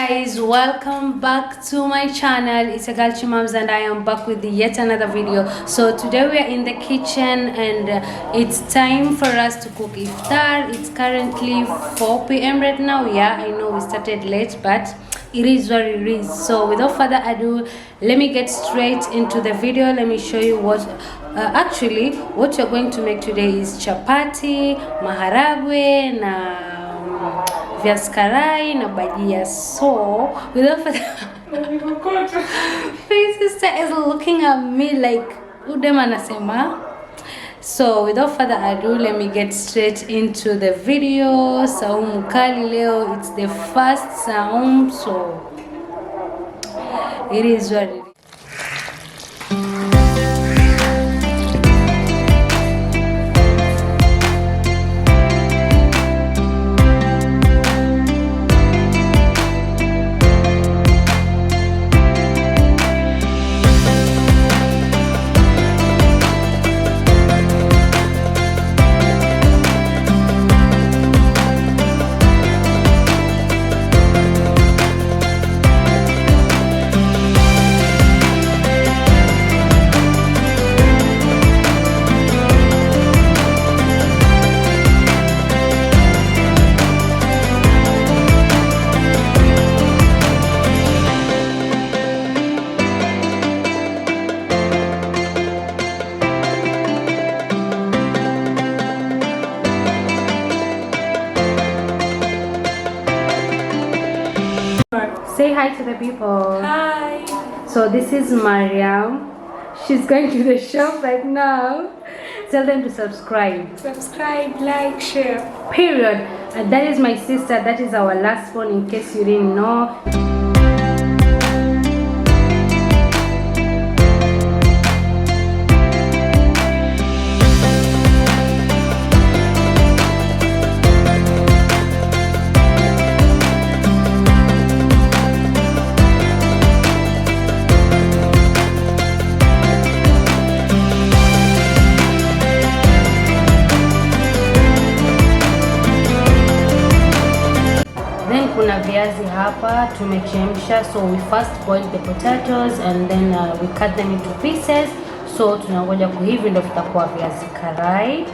guys, welcome back to my channel. It's a girl Chimams and I am back with yet another video. So today we are in the kitchen and it's time for us to cook iftar. It's currently 4 p.m. right now. Yeah, I know we started late, but it is what it is. So without further ado, let me get straight into the video. Let me show you what actually what you're going to make today is chapati, maharagwe na viazi karai na bajia. So without further my sister is looking at me like udem anasema. So without further ado, let me get straight into the video. Saumu kali leo, it's the first saum, so it is what it is. Say hi to the people. Hi. So this is Mariam. She's going to the shop right now. Tell them to subscribe. Subscribe, like, share. Period. And that is my sister. That is our last one in case you didn't know. Kuna viazi hapa tumechemsha, so we first boil the potatoes and then we cut them into pieces. So tunangoja kuhivi ndio tutakuwa viazi karai.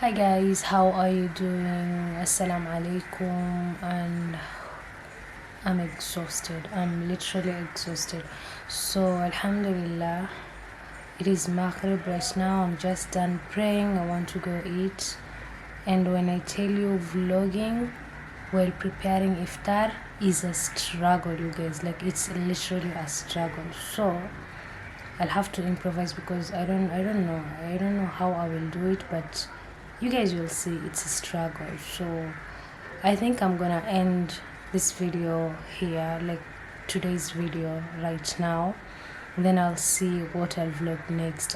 Hi guys, how are you doing? Assalamu alaikum. And I'm exhausted. I'm literally exhausted. So alhamdulillah, it is Maghrib right now. I'm just done praying. I want to go eat. And when I tell you vlogging while preparing iftar is a struggle, you guys, like it's literally a struggle. So I'll have to improvise because I don't know how I will do it, but you guys will see it's a struggle. So I think I'm gonna end this video here, like today's video right now, and then I'll see what I'll vlog next.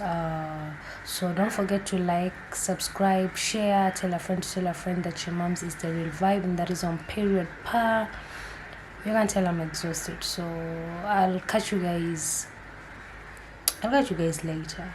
So don't forget to like, subscribe, share, tell a friend that your mom's is the real vibe, and that is on period pa. You can tell I'm exhausted. So I'll catch you guys later.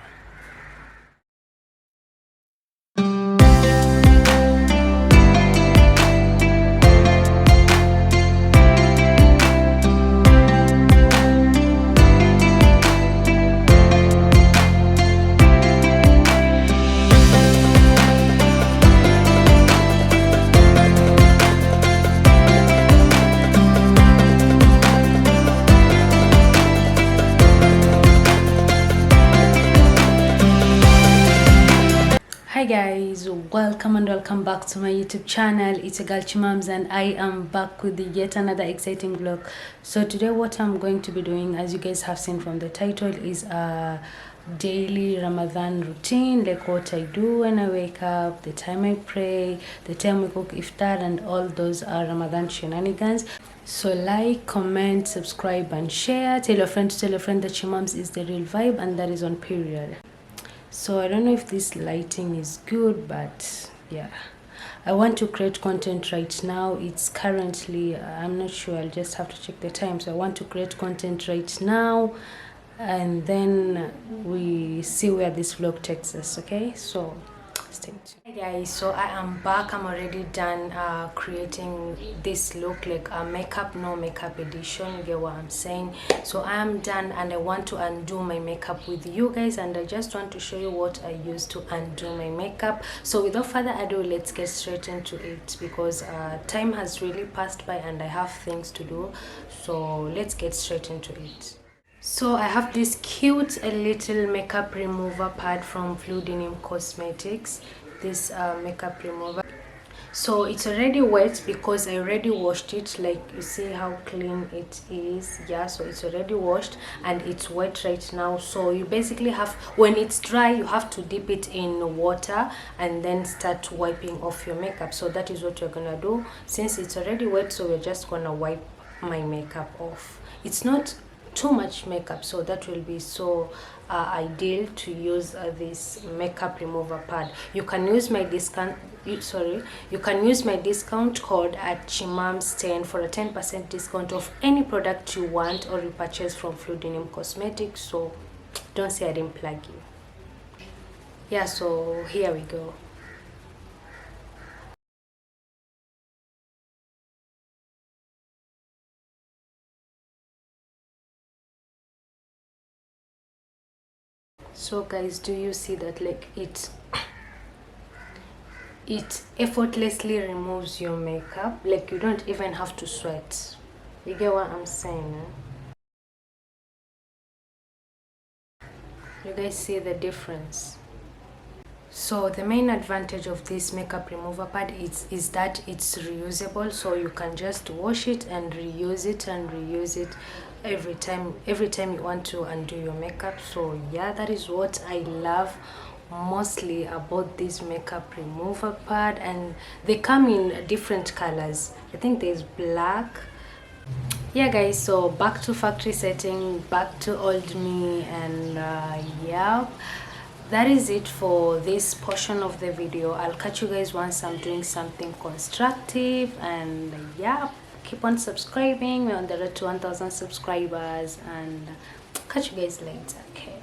guys, welcome and welcome back to my YouTube channel. It's a girl Chimams and I am back with yet another exciting vlog. So today what I'm going to be doing, as you guys have seen from the title, is a daily Ramadan routine, like what I do when I wake up, the time I pray, the time we cook iftar, and all those are Ramadan shenanigans. So like, comment, subscribe and share. Tell your friend that Chimams is the real vibe and that is on period. So I don't know if this lighting is good, but yeah, I want to create content right now. It's currently, I'm not sure, I'll just have to check the time. So I want to create content right now and then we see where this vlog takes us. Okay, so stay tuned. Hi guys, so I am back. I'm already done creating this look, like a makeup no makeup edition. You get what I'm saying? So I am done and I want to undo my makeup with you guys, and I just want to show you what I use to undo my makeup. So without further ado, let's get straight into it, because time has really passed by and I have things to do. So let's get straight into it. So I have this cute little makeup remover pad from FEW Cosmetics. This makeup remover. So it's already wet because I already washed it. Like, you see how clean it is. Yeah, so it's already washed and it's wet right now. So you basically have, when it's dry, you have to dip it in water and then start wiping off your makeup. So that is what you're gonna do. Since it's already wet, so we're just gonna wipe my makeup off. It's not too much makeup, so that will be so ideal to use this makeup remover pad. You can use my discount code at Chimams10 for a 10% discount of any product you want or you purchase from FEW Cosmetics. So don't say I didn't plug you. Yeah, so here we go. So guys, do you see that? Like, it effortlessly removes your makeup. Like, you don't even have to sweat. You get what I'm saying? You guys see the difference? So the main advantage of this makeup remover pad is that it's reusable, so you can just wash it and reuse it every time you want to undo your makeup. So yeah, that is what I love mostly about this makeup remover pad, and they come in different colors. I think there's black. Yeah guys, so back to factory setting, back to old me, and yeah, that is it for this portion of the video. I'll catch you guys once I'm doing something constructive, and yeah, keep on subscribing. We're on the road to 1,000 subscribers, and catch you guys later. Okay.